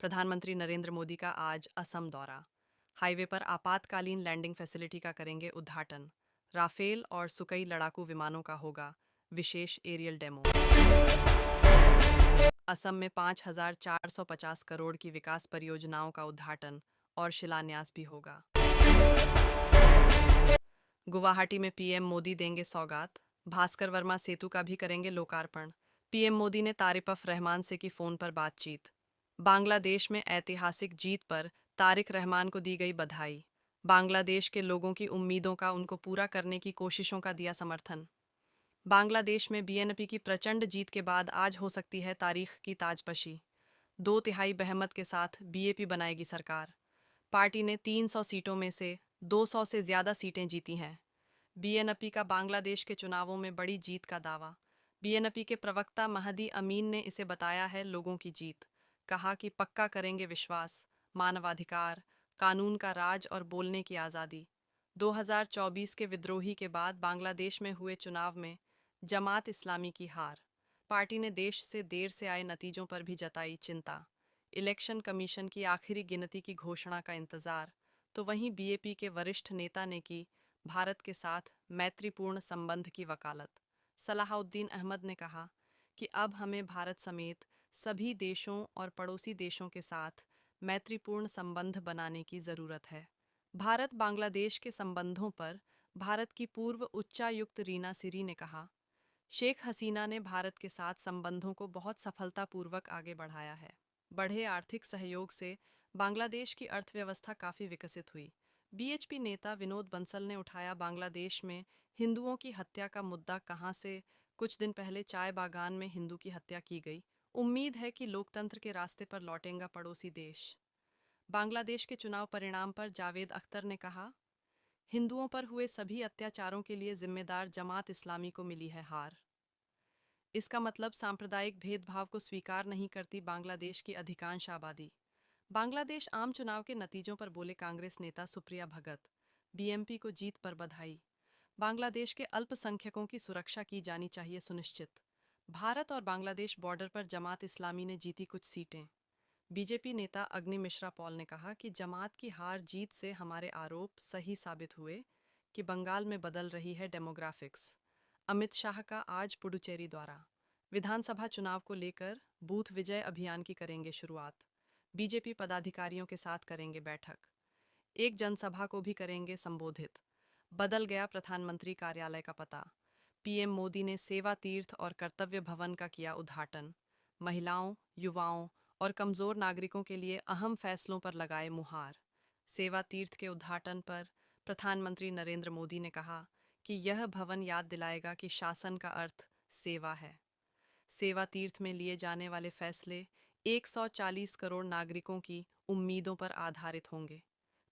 प्रधानमंत्री नरेंद्र मोदी का आज असम दौरा। हाईवे पर आपातकालीन लैंडिंग फैसिलिटी का करेंगे उद्घाटन। राफेल और सुकई लड़ाकू विमानों का होगा विशेष एरियल डेमो। असम में 5,450 करोड़ की विकास परियोजनाओं का उद्घाटन और शिलान्यास भी होगा। गुवाहाटी में पीएम मोदी देंगे सौगात। भास्कर वर्मा सेतु का भी करेंगे लोकार्पण। पीएम मोदी ने तारिक रहमान से की फोन पर बातचीत। बांग्लादेश में ऐतिहासिक जीत पर तारिक रहमान को दी गई बधाई। बांग्लादेश के लोगों की उम्मीदों का उनको पूरा करने की कोशिशों का दिया समर्थन। बांग्लादेश में बीएनपी की प्रचंड जीत के बाद आज हो सकती है तारीख की ताजपशी। 2/3 बहुमत के साथ बीएपी बनाएगी सरकार। पार्टी ने 300 सीटों में से 200 से ज्यादा सीटें जीती हैं। बीएनपी का बांग्लादेश के चुनावों में बड़ी जीत का दावा। बीएनपी के प्रवक्ता महदी अमीन ने इसे बताया है लोगों की जीत। कहा कि पक्का करेंगे विश्वास, मानवाधिकार, कानून का राज और बोलने की आज़ादी। 2024 के विद्रोही के बाद बांग्लादेश में हुए चुनाव में जमात इस्लामी की हार। पार्टी ने देश से देर से आए नतीजों पर भी जताई चिंता। इलेक्शन कमीशन की आखिरी गिनती की घोषणा का इंतजार। तो वहीं बीएपी के वरिष्ठ नेता ने की भारत के साथ मैत्रीपूर्ण संबंध की वकालत। सलाहुद्दीन अहमद ने कहा कि अब हमें भारत समेत सभी देशों और पड़ोसी देशों के साथ मैत्रीपूर्ण संबंध बनाने की ज़रूरत है। भारत बांग्लादेश के संबंधों पर भारत की पूर्व उच्चायुक्त रीना सिरी ने कहा, शेख हसीना ने भारत के साथ संबंधों को बहुत सफलतापूर्वक आगे बढ़ाया है। बढ़े आर्थिक सहयोग से बांग्लादेश की अर्थव्यवस्था काफ़ी विकसित हुई। बीएचपी नेता विनोद बंसल ने उठाया बांग्लादेश में हिंदुओं की हत्या का मुद्दा कहां से। कुछ दिन पहले चाय बागान में हिंदू की हत्या की गई। उम्मीद है कि लोकतंत्र के रास्ते पर लौटेगा पड़ोसी देश। बांग्लादेश के चुनाव परिणाम पर जावेद अख्तर ने कहा, हिंदुओं पर हुए सभी अत्याचारों के लिए जिम्मेदार जमात इस्लामी को मिली है हार। इसका मतलब सांप्रदायिक भेदभाव को स्वीकार नहीं करती बांग्लादेश की अधिकांश आबादी। बांग्लादेश आम चुनाव के नतीजों पर बोले कांग्रेस नेता सुप्रिया भगत। बीएमपी को जीत पर बधाई। बांग्लादेश के अल्पसंख्यकों की सुरक्षा की जानी चाहिए सुनिश्चित। भारत और बांग्लादेश बॉर्डर पर जमात इस्लामी ने जीती कुछ सीटें। बीजेपी नेता अग्नि मिश्रा पॉल ने कहा कि जमात की हार जीत से हमारे आरोप सही साबित हुए कि बंगाल में बदल रही है डेमोग्राफिक्स। अमित शाह का आज पुडुचेरी द्वारा। विधानसभा चुनाव को लेकर बूथ विजय अभियान की करेंगे शुरुआत। बीजेपी पदाधिकारियों के साथ करेंगे बैठक। एक जनसभा को भी करेंगे संबोधित। बदल गया प्रधानमंत्री कार्यालय का पता। पीएम मोदी ने सेवा तीर्थ और कर्तव्य भवन का किया उद्घाटन। महिलाओं, युवाओं और कमजोर नागरिकों के लिए अहम फैसलों पर लगाए मुहार। सेवा तीर्थ के उद्घाटन पर प्रधानमंत्री नरेंद्र मोदी ने कहा कि यह भवन याद दिलाएगा कि शासन का अर्थ सेवा है। सेवा तीर्थ में लिए जाने वाले फैसले 140 करोड़ नागरिकों की उम्मीदों पर आधारित होंगे।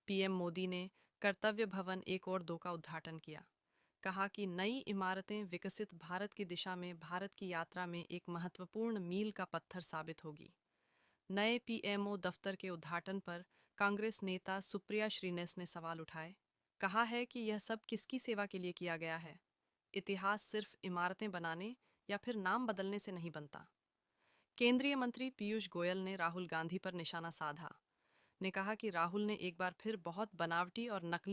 पीएम मोदी ने कर्तव्य भवन 1 और 2 का उद्घाटन किया। कहा कि नई इमारतें विकसित भारत की दिशा में भारत की यात्रा में एक महत्वपूर्ण मील का पत्थर साबित होगी। नए पीएमओ दफ्तर के उद्घाटन पर कांग्रेस नेता सुप्रिया श्रीनेस ने सवाल उठाए। कहा है कि यह सब किसकी सेवा के लिए किया गया है। इतिहास सिर्फ इमारतें बनाने या फिर नाम बदलने से नहीं बनता। केंद्रीय मंत्री पीयूष गोयल ने राहुल गांधी पर निशाना साधा। ने कहा कि राहुल ने एक बार फिर बहुत बनावटी और नकली